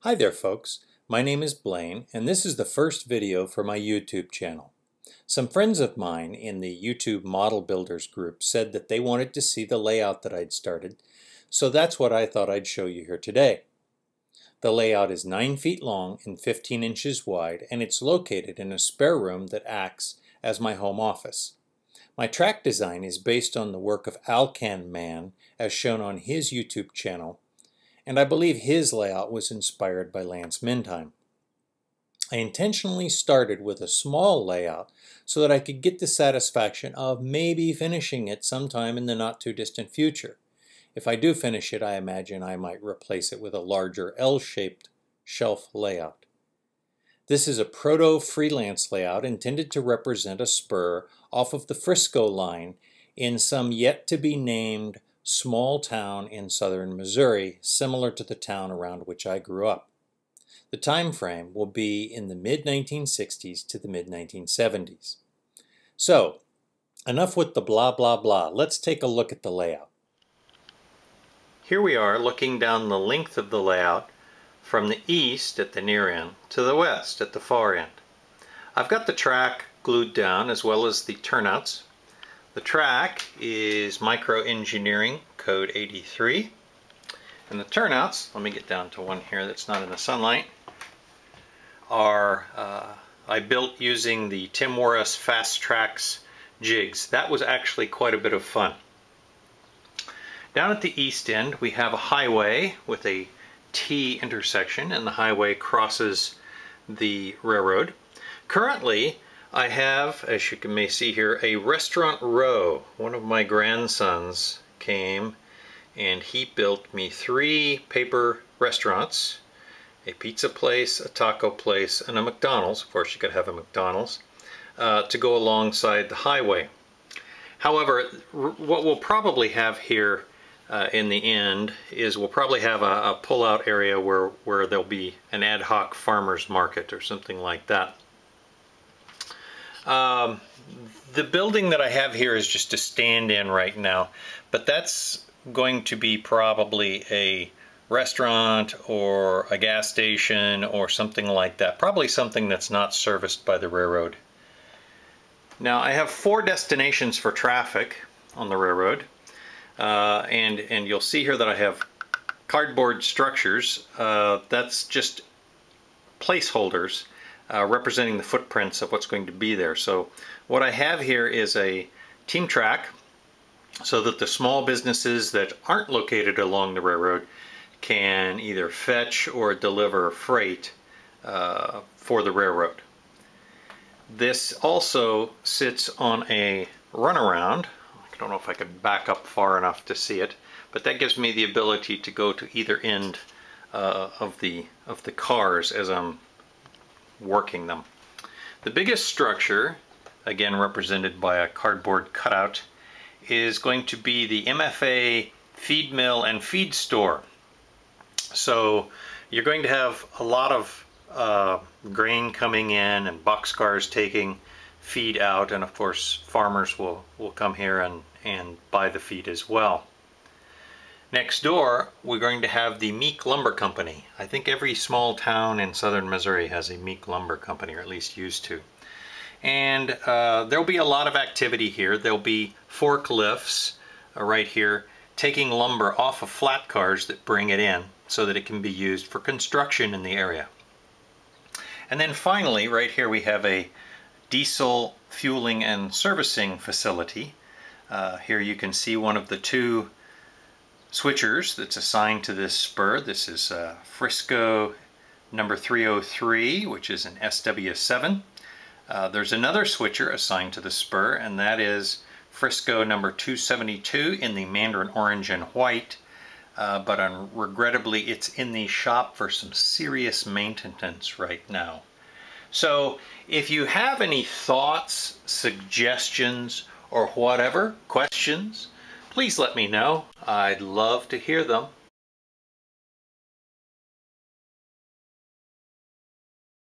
Hi there folks, my name is Blaine and this is the first video for my YouTube channel. Some friends of mine in the YouTube Model Builders group said that they wanted to see the layout that I'd started, so that's what I thought I'd show you here today. The layout is 9 feet long and 15 inches wide, and it's located in a spare room that acts as my home office. My track design is based on the work of Alcan Man as shown on his YouTube channel, and I believe his layout was inspired by Lance Mintime. I intentionally started with a small layout so that I could get the satisfaction of maybe finishing it sometime in the not too distant future. If I do finish it, I imagine I might replace it with a larger L-shaped shelf layout. This is a proto-freelance layout intended to represent a spur off of the Frisco line in some yet-to-be-named small town in southern Missouri, similar to the town around which I grew up. The time frame will be in the mid-1960s to the mid-1970s. So, enough with the blah blah blah. Let's take a look at the layout. Here we are looking down the length of the layout from the east at the near end to the west at the far end. I've got the track glued down as well as the turnouts. The track is Micro Engineering Code 83, and the turnouts, let me get down to one here that's not in the sunlight, are I built using the Tim Morris Fast Tracks jigs. That was actually quite a bit of fun. Down at the east end we have a highway with a T intersection, and the highway crosses the railroad. Currently I have, as you may see here, a restaurant row. One of my grandsons came and he built me 3 paper restaurants, a pizza place, a taco place, and a McDonald's. Of course you could have a McDonald's, to go alongside the highway. However, what we'll probably have here in the end is we'll probably have a pull-out area where there'll be an ad hoc farmer's market or something like that. The building that I have here is just a stand-in right now, but that's going to be probably a restaurant or a gas station or something like that. Probably something that's not serviced by the railroad. Now I have 4 destinations for traffic on the railroad, and you'll see here that I have cardboard structures. That's just placeholders representing the footprints of what's going to be there. So what I have here is a team track so that the small businesses that aren't located along the railroad can either fetch or deliver freight for the railroad. This also sits on a runaround. I don't know if I could back up far enough to see it, but that gives me the ability to go to either end of the cars as I'm working them. The biggest structure, again represented by a cardboard cutout, is going to be the MFA feed mill and feed store. So you're going to have a lot of grain coming in and boxcars taking feed out, and of course farmers will come here and buy the feed as well. Next door, we're going to have the Meek Lumber Company. I think every small town in southern Missouri has a Meek Lumber Company, or at least used to. And there'll be a lot of activity here. There'll be forklifts right here taking lumber off of flat cars that bring it in so that it can be used for construction in the area. And then finally, right here we have a diesel fueling and servicing facility. Here you can see one of the 2 switchers that's assigned to this spur. This is Frisco number 303, which is an SW7. There's another switcher assigned to the spur, and that is Frisco number 272 in the Mandarin Orange and White, but regrettably it's in the shop for some serious maintenance right now. So if you have any thoughts, suggestions, or whatever, questions, please let me know. I'd love to hear them.